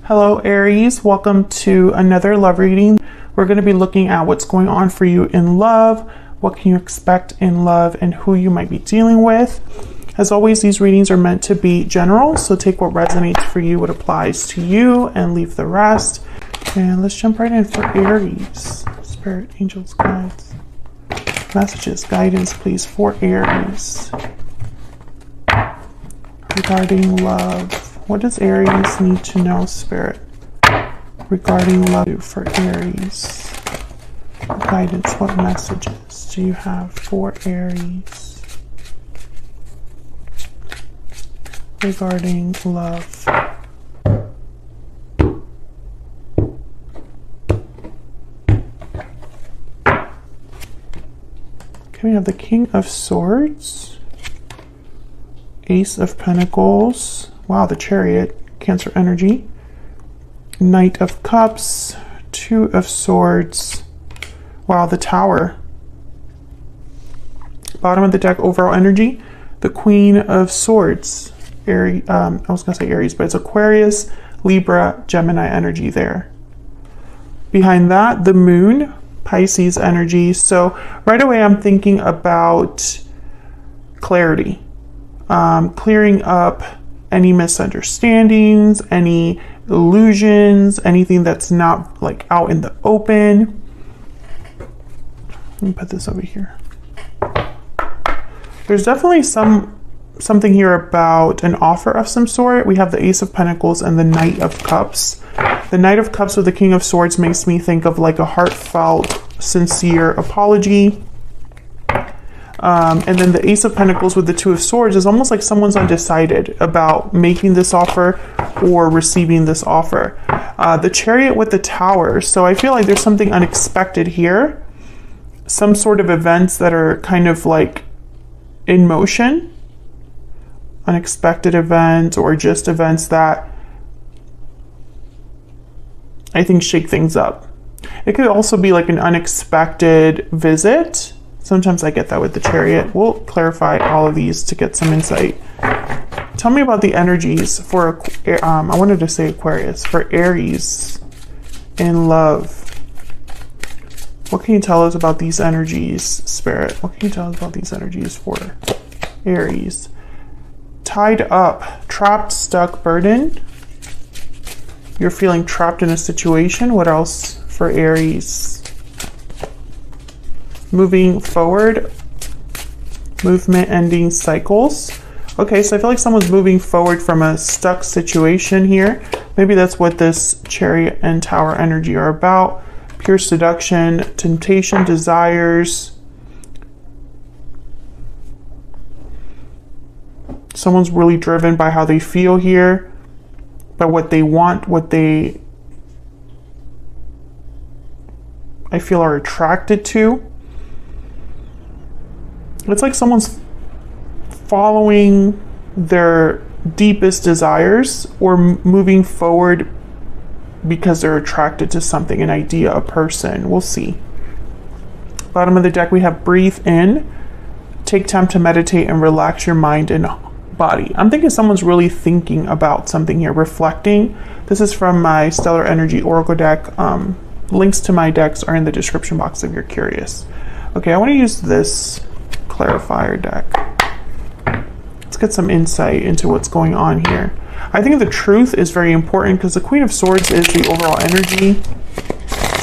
Hello Aries, welcome to another love reading. We're going to be looking at what's going on for you in love, what can you expect in love, and who you might be dealing with. As always, these readings are meant to be general, so take what resonates for you, what applies to you, and leave the rest. And let's jump right in for Aries. Spirit, angels, guides, messages, guidance, please, for Aries. Regarding love. What does Aries need to know, Spirit, regarding love for Aries? Guidance, what messages do you have for Aries regarding love? Okay, we have the King of Swords, Ace of Pentacles, wow, the Chariot, Cancer energy, Knight of Cups, Two of Swords, wow, the Tower. Bottom of the deck, overall energy, the Queen of Swords, Aries, I was going to say Aries, but it's Aquarius, Libra, Gemini energy there. Behind that, the Moon, Pisces energy. So right away I'm thinking about clarity, clearing up any misunderstandings, any illusions, anything that's not like out in the open. Let me put this over here. There's definitely something here about an offer of some sort. We have the Ace of Pentacles and the Knight of Cups. The Knight of Cups with the King of Swords makes me think of like a heartfelt, sincere apology. And then the Ace of Pentacles with the Two of Swords is almost like someone's undecided about making this offer or receiving this offer. The Chariot with the Tower. So I feel like there's something unexpected here. Some sort of events that are kind of like in motion. Unexpected events or just events that I think shake things up. It could also be like an unexpected visit. Sometimes I get that with the Chariot. We'll clarify all of these to get some insight. Tell me about the energies for, I wanted to say Aquarius, for Aries in love. What can you tell us about these energies, Spirit? What can you tell us about these energies for Aries? Tied up, trapped, stuck, burdened. You're feeling trapped in a situation. What else for Aries? Moving forward, movement ending cycles. Okay, so I feel like someone's moving forward from a stuck situation here. Maybe that's what this Chariot and Tower energy are about. Pure seduction, temptation, desires. Someone's really driven by how they feel here, by what they want, what they, I feel, are attracted to. It's like someone's following their deepest desires or moving forward because they're attracted to something, an idea, a person. We'll see. Bottom of the deck, we have breathe in, take time to meditate and relax your mind and body. I'm thinking someone's really thinking about something here, reflecting. This is from my Stellar Energy Oracle deck. Links to my decks are in the description box if you're curious. Okay, I want to use this clarifier deck. Let's get some insight into what's going on here. I think the truth is very important because the Queen of Swords is the overall energy.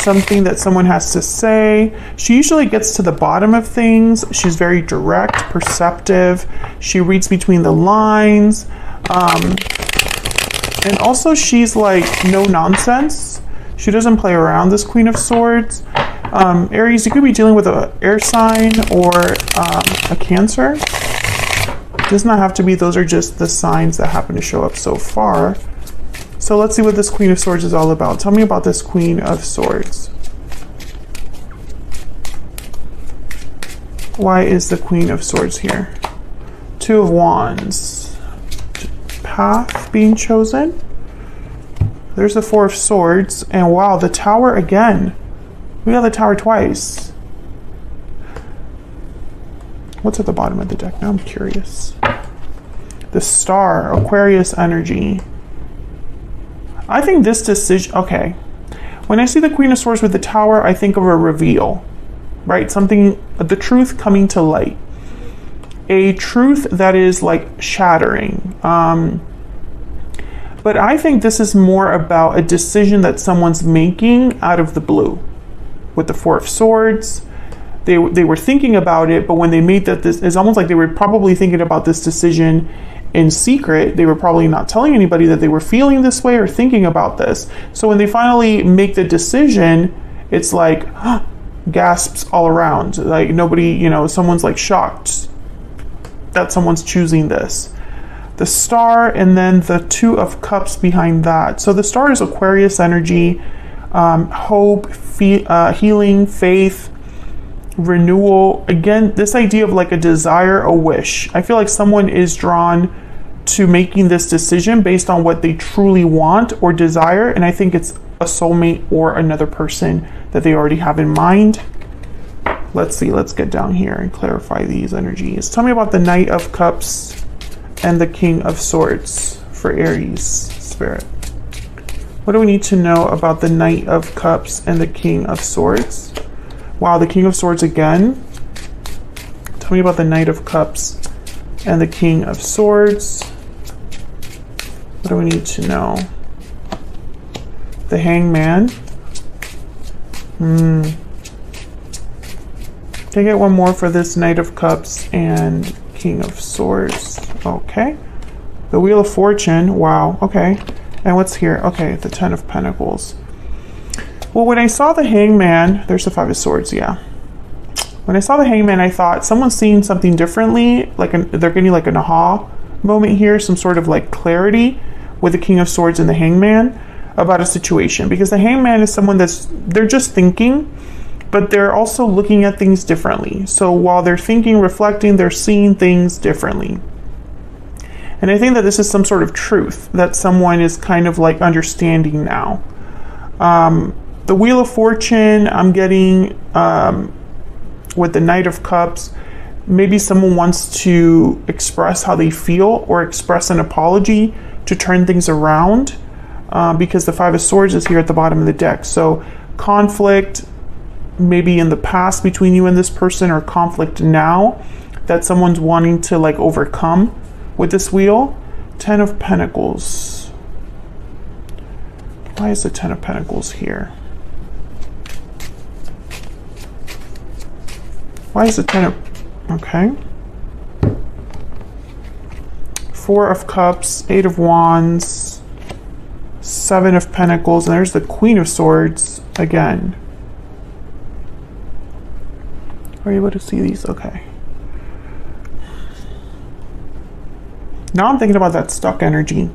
Something that someone has to say. She usually gets to the bottom of things. She's very direct, perceptive. She reads between the lines. And also she's like no nonsense. She doesn't play around, this Queen of Swords. Aries, you could be dealing with an air sign or a Cancer. It does not have to be, those are just the signs that happen to show up so far. So let's see what this Queen of Swords is all about. Tell me about this Queen of Swords. Why is the Queen of Swords here? Two of Wands. Path being chosen. There's the Four of Swords. And wow, the Tower again. We got the Tower twice. What's at the bottom of the deck? Now I'm curious. The Star, Aquarius energy. I think this decision, okay. When I see the Queen of Swords with the Tower, I think of a reveal, right? Something, the truth coming to light. A truth that is like shattering. But I think this is more about a decision that someone's making out of the blue. With the Four of Swords, they were thinking about it, but when they made that, this is almost like they were probably thinking about this decision in secret. They were probably not telling anybody that they were feeling this way or thinking about this. So when they finally make the decision, it's like gasps all around. Like nobody, you know, someone's like shocked that someone's choosing this. The Star, and then the Two of Cups behind that. So the Star is Aquarius energy, hope, healing, faith, renewal. Again, this idea of like a desire, a wish. I feel like someone is drawn to making this decision based on what they truly want or desire, and I think it's a soulmate or another person that they already have in mind. Let's see, let's get down here and clarify these energies. Tell me about the Knight of Cups and the King of Swords for Aries Spirit. What do we need to know about the Knight of Cups and the King of Swords? Wow, the King of Swords again. Tell me about the Knight of Cups and the King of Swords. What do we need to know? The Hangman. Can I get one more for this Knight of Cups and King of Swords? Okay. The Wheel of Fortune. Wow. Okay. And what's here? Okay, the Ten of Pentacles. Well, when I saw the Hangman, there's the Five of Swords, yeah. When I saw the Hangman, I thought someone's seeing something differently, like they're getting like an aha moment here, some sort of like clarity with the King of Swords and the Hangman about a situation. Because the Hangman is someone they're just thinking, but they're also looking at things differently. So while they're thinking, reflecting, they're seeing things differently. And I think that this is some sort of truth that someone is kind of like understanding now. The Wheel of Fortune, I'm getting with the Knight of Cups, maybe someone wants to express how they feel or express an apology to turn things around, because the Five of Swords is here at the bottom of the deck. So conflict maybe in the past between you and this person, or conflict now that someone's wanting to like overcome with this wheel. Ten of Pentacles. Why is the Ten of Pentacles here? Why is the Ten of... Okay. Four of Cups, Eight of Wands, Seven of Pentacles, and there's the Queen of Swords again. Are you able to see these? Okay. Now I'm thinking about that stuck energy.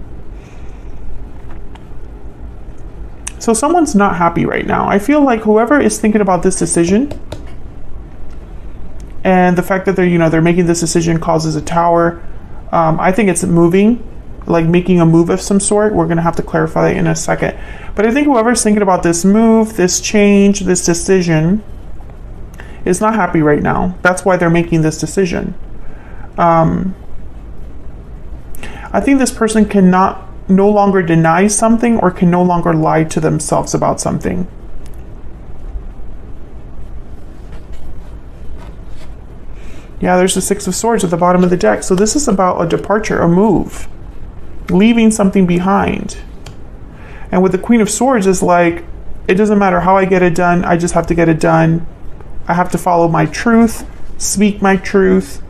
So someone's not happy right now. I feel like whoever is thinking about this decision, and the fact that they're making this decision causes a tower. I think it's moving, like making a move of some sort. We're gonna have to clarify that in a second. But I think whoever's thinking about this move, this change, this decision, is not happy right now. That's why they're making this decision. I think this person cannot no longer deny something, or can no longer lie to themselves about something. Yeah, there's the Six of Swords at the bottom of the deck. So this is about a departure, a move, leaving something behind. And with the Queen of Swords is like, it doesn't matter how I get it done, I just have to get it done. I have to follow my truth, speak my truth.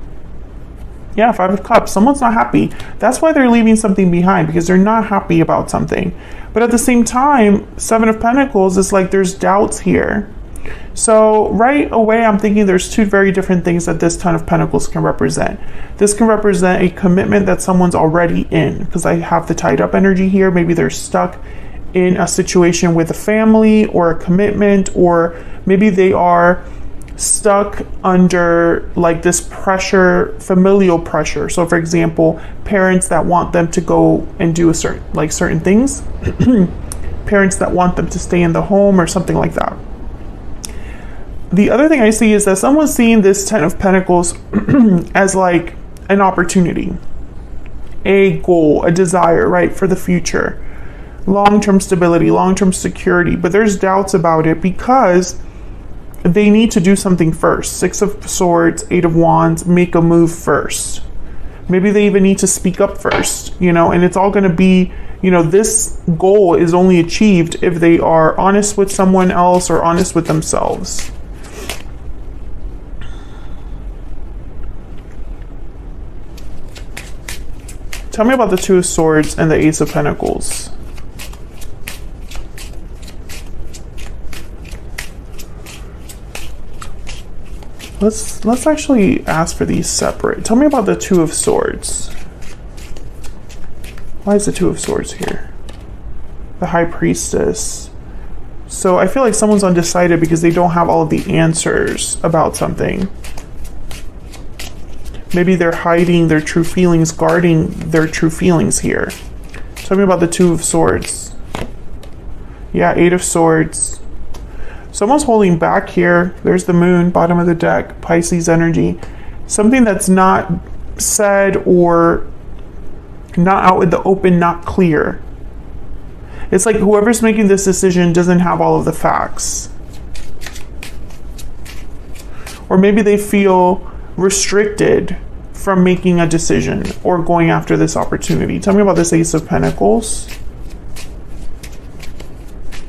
Yeah, Five of Cups, someone's not happy. That's why they're leaving something behind, because they're not happy about something. But at the same time, Seven of Pentacles is like there's doubts here. So right away, I'm thinking there's two very different things that this Ten of Pentacles can represent. This can represent a commitment that someone's already in, because I have the tied up energy here. Maybe they're stuck in a situation with a family or a commitment, or maybe they are stuck under like this pressure, familial pressure. So for example, parents that want them to go and do certain things, parents that want them to stay in the home or something like that. The other thing I see is that someone's seeing this Ten of Pentacles as like an opportunity, a goal, a desire, right, for the future. long-term stability, long-term security, but there's doubts about it because they need to do something first. Six of Swords, Eight of Wands, make a move first. Maybe they even need to speak up first, you know, and it's all going to be, you know, this goal is only achieved if they are honest with someone else or honest with themselves. Tell me about the Two of Swords and the Ace of Pentacles. Let's actually ask for these separate. Tell me about the Two of Swords. Why is the Two of Swords here? The High Priestess. So I feel like someone's undecided because they don't have all of the answers about something. Maybe they're hiding their true feelings, guarding their true feelings here. Tell me about the Two of Swords. Yeah, Eight of Swords. Someone's holding back here. There's the Moon, bottom of the deck, Pisces energy. Something that's not said or not out in the open, not clear. It's like whoever's making this decision doesn't have all of the facts. Or maybe they feel restricted from making a decision or going after this opportunity. Tell me about this Ace of Pentacles.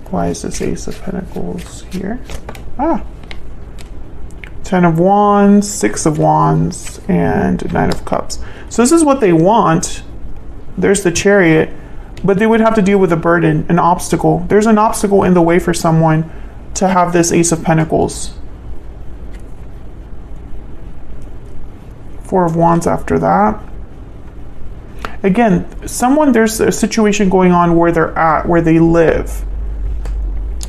Why is this Ace of Pentacles here? Ten of Wands, Six of Wands, and Nine of Cups. So this is what they want. There's the Chariot, but they would have to deal with a burden, an obstacle. There's an obstacle in the way for someone to have this Ace of Pentacles. Four of Wands after that. Again, there's a situation going on where they're at, where they live.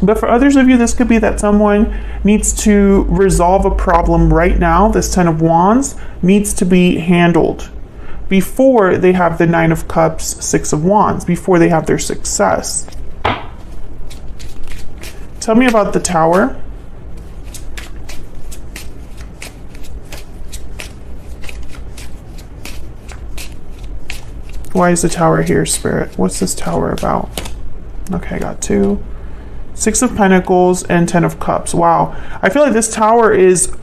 But for others of you, this could be that someone needs to resolve a problem right now. This Ten of Wands needs to be handled before they have the Nine of Cups, Six of Wands, before they have their success. Tell me about the Tower. Why is the Tower here, Spirit? What's this Tower about? Okay, I got two. Six of Pentacles and Ten of Cups. Wow. I feel like this Tower is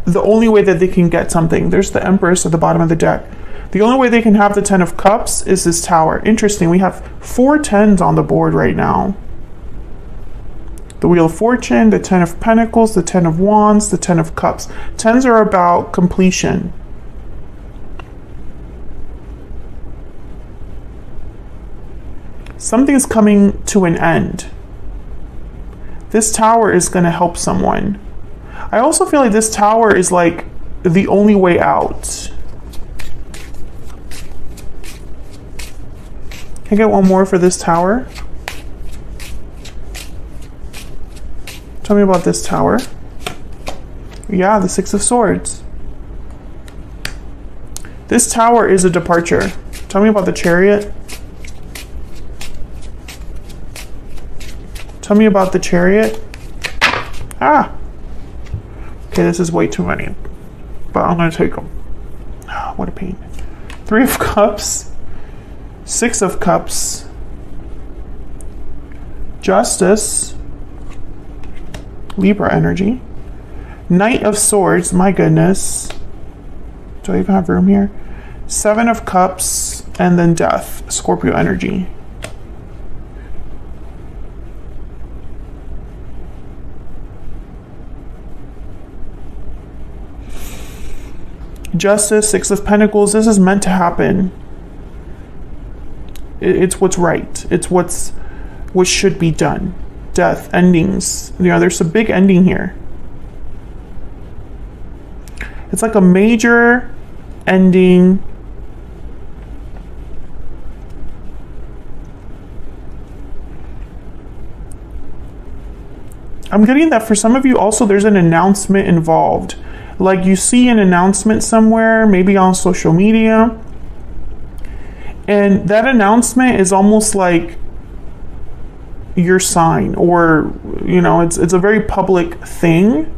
the only way that they can get something. There's the Empress at the bottom of the deck. The only way they can have the Ten of Cups is this Tower. Interesting. We have 4 tens on the board right now. The Wheel of Fortune, the Ten of Pentacles, the Ten of Wands, the Ten of Cups. Tens are about completion. Something's coming to an end. This Tower is going to help someone. I also feel like this Tower is like the only way out. Can I get one more for this Tower? Tell me about this Tower. Yeah, the Six of Swords. This Tower is a departure. Tell me about the Chariot. Tell me about the Chariot. Okay, this is way too many, but I'm gonna take them. What a pain. Three of Cups, Six of Cups, Justice, Libra energy, Knight of Swords, my goodness. Do I even have room here? Seven of Cups, and then Death, Scorpio energy. Justice, Six of Pentacles, this is meant to happen. It's what's right. It's what should be done. Death, endings. You know, there's a big ending here. It's like a major ending. I'm getting that for some of you also there's an announcement involved. Like you see an announcement somewhere, maybe on social media, and that announcement is almost like your sign, or you know, it's a very public thing.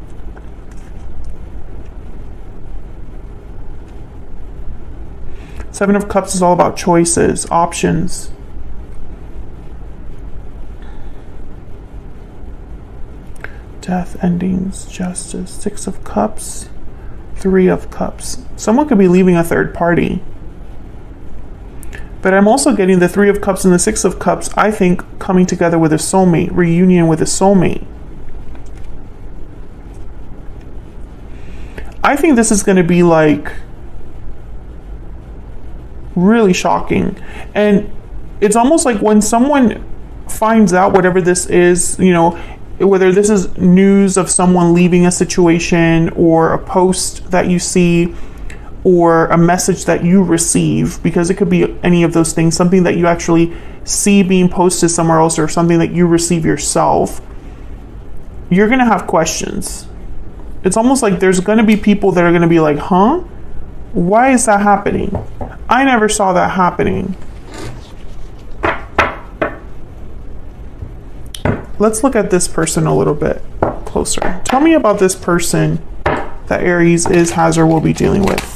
Seven of Cups is all about choices, options. Death, endings, justice, 6 of Cups, 3 of Cups. Someone could be leaving a third party. But I'm also getting the 3 of Cups and the 6 of Cups, I think, coming together with a soulmate, reunion with a soulmate. I think this is going to be like really shocking. And it's almost like when someone finds out whatever this is, you know, whether this is news of someone leaving a situation or a post that you see or a message that you receive, because it could be any of those things, something that you actually see being posted somewhere else or something that you receive yourself, you're going to have questions. It's almost like there's going to be people that are going to be like, huh? Why is that happening? I never saw that happening. Let's look at this person a little bit closer. Tell me about this person that Aries is, has, or will be dealing with.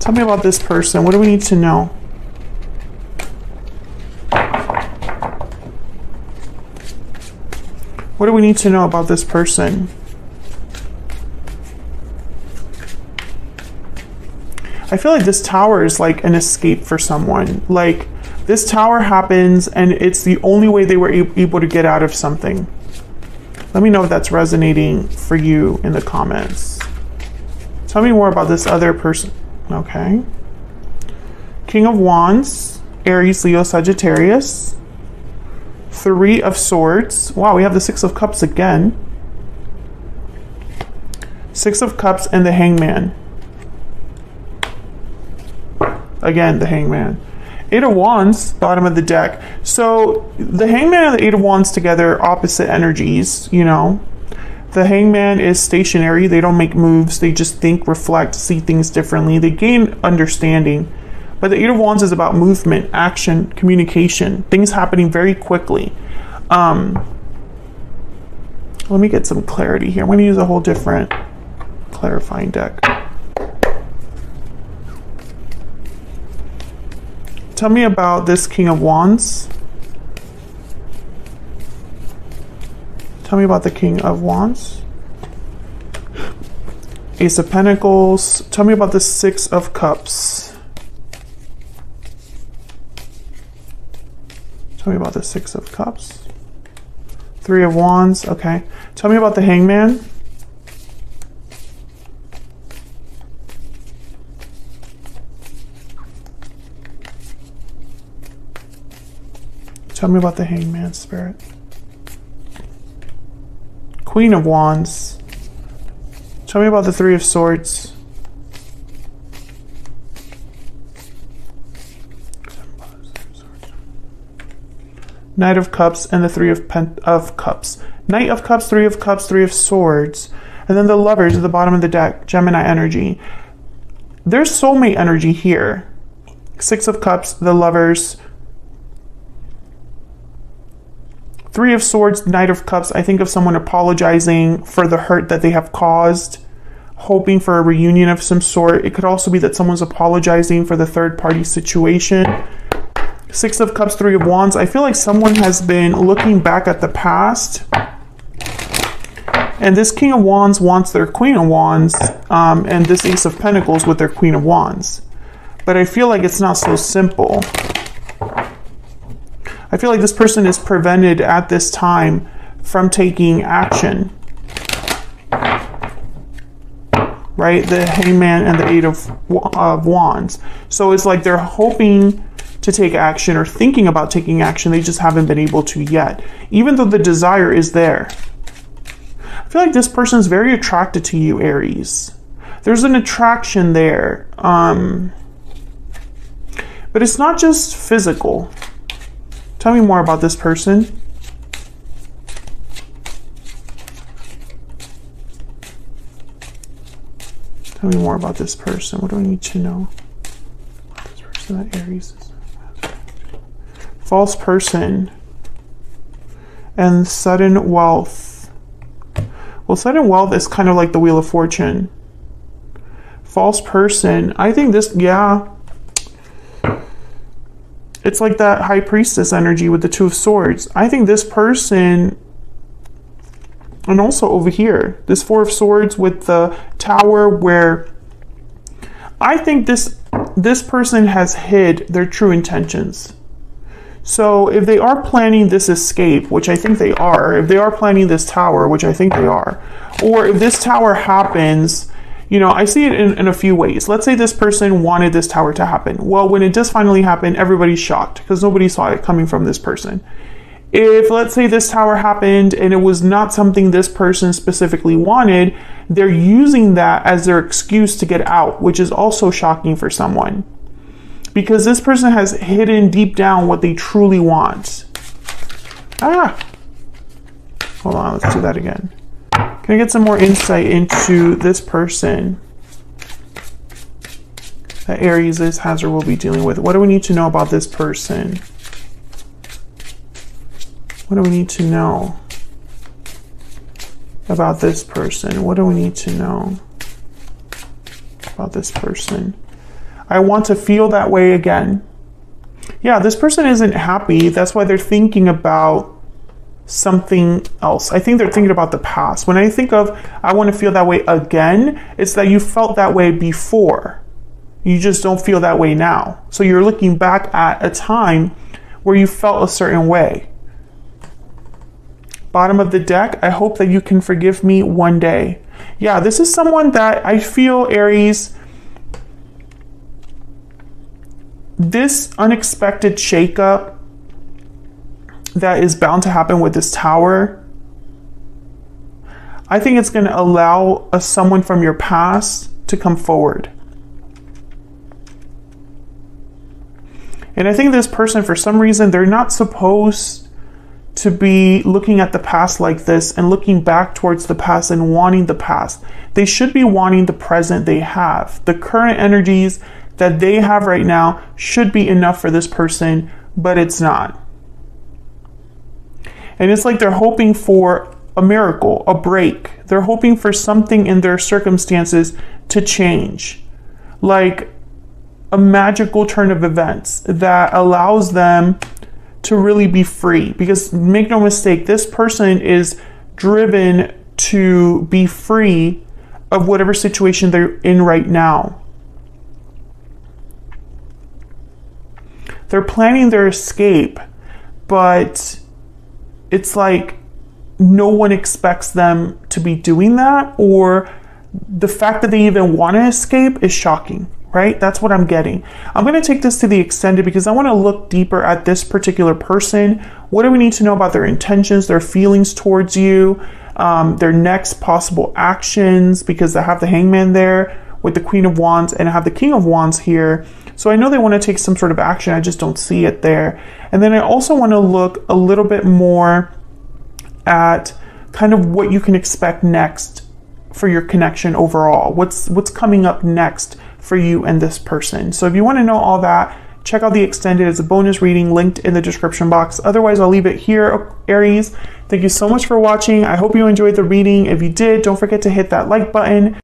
Tell me about this person. What do we need to know? What do we need to know about this person? I feel like this tower is like an escape for someone. Like this tower happens and it's the only way they were able to get out of something. Let me know if that's resonating for you in the comments. Tell me more about this other person. Okay. King of Wands, Aries, Leo, Sagittarius. 3 of Swords. Wow, we have the 6 of Cups again. 6 of Cups and the Hangman. Again, the Hangman. 8 of Wands, bottom of the deck. So the Hangman and the 8 of Wands together, opposite energies, you know. The Hangman is stationary. They don't make moves. They just think, reflect, see things differently. They gain understanding. But the 8 of Wands is about movement, action, communication, things happening very quickly. Let me get some clarity here. I'm going to use a whole different clarifying deck. Tell me about this King of Wands. Tell me about the King of Wands. Ace of Pentacles. Tell me about the 6 of Cups. Tell me about the 6 of Cups. 3 of Wands. Okay. Tell me about the Hangman. Tell me about the Hangman, Spirit. Queen of Wands. Tell me about the 3 of Swords. Knight of Cups and the 3 of Cups. Knight of Cups, 3 of Cups, 3 of Swords. And then the Lovers at the bottom of the deck, Gemini energy. There's soulmate energy here. 6 of Cups, the Lovers. 3 of Swords, Knight of Cups. I think of someone apologizing for the hurt that they have caused, hoping for a reunion of some sort. It could also be that someone's apologizing for the third party situation. 6 of Cups, 3 of Wands. I feel like someone has been looking back at the past. And this King of Wands wants their Queen of Wands, and this Ace of Pentacles with their Queen of Wands. But I feel like it's not so simple. I feel like this person is prevented at this time from taking action. Right? The Hangman and the 8 of Wands. So it's like they're hoping to take action or thinking about taking action. They just haven't been able to yet. Even though the desire is there. I feel like this person is very attracted to you, Aries. There's an attraction there. But it's not just physical. Tell me more about this person. Tell me more about this person. What do I need to know? This person that Aries is. False person. And sudden wealth. Well, sudden wealth is kind of like the Wheel of Fortune. False person. I think this, yeah. It's like that high priestess energy with the Two of Swords. I think this person, and also over here, this Four of Swords with the Tower, where I think this person has hid their true intentions. So if they are planning this escape, which I think they are, if they are planning this tower, which I think they are, or if this tower happens, you know, I see it in a few ways. Let's say this person wanted this tower to happen. Well, when it does finally happen, everybody's shocked because nobody saw it coming from this person. If, let's say, this tower happened and it was not something this person specifically wanted, they're using that as their excuse to get out, which is also shocking for someone. Because this person has hidden deep down what they truly want. Hold on, let's do that again. Can I get some more insight into this person that Aries is, has, or will be dealing with? What do we need to know about this person? What do we need to know about this person? What do we need to know about this person? I want to feel that way again. Yeah, this person isn't happy. That's why they're thinking about something else. I think they're thinking about the past. When I think of, I want to feel that way again, it's that you felt that way before. You just don't feel that way now. So you're looking back at a time where you felt a certain way. Bottom of the deck, I hope that you can forgive me one day. Yeah, this is someone that I feel, Aries, this unexpected shakeup that is bound to happen with this tower, I think it's going to allow someone from your past to come forward. And I think this person, for some reason, they're not supposed to be looking at the past like this and looking back towards the past and wanting the past. They should be wanting the present they have. The current energies that they have right now should be enough for this person, but it's not. And it's like they're hoping for a miracle, a break. They're hoping for something in their circumstances to change. Like a magical turn of events that allows them to really be free. Because make no mistake, this person is driven to be free of whatever situation they're in right now. They're planning their escape, but it's like no one expects them to be doing that, or the fact that they even want to escape is shocking, right? That's what I'm getting. I'm going to take this to the extended because I want to look deeper at this particular person. What do we need to know about their intentions, their feelings towards you, their next possible actions, because I have the Hangman there with the Queen of Wands and I have the King of Wands here. So I know they want to take some sort of action. I just don't see it there. And then I also want to look a little bit more at kind of what you can expect next for your connection overall. What's coming up next for you and this person. So if you want to know all that, check out the extended. It's a bonus reading linked in the description box. Otherwise, I'll leave it here, Aries. Thank you so much for watching. I hope you enjoyed the reading. If you did, don't forget to hit that like button.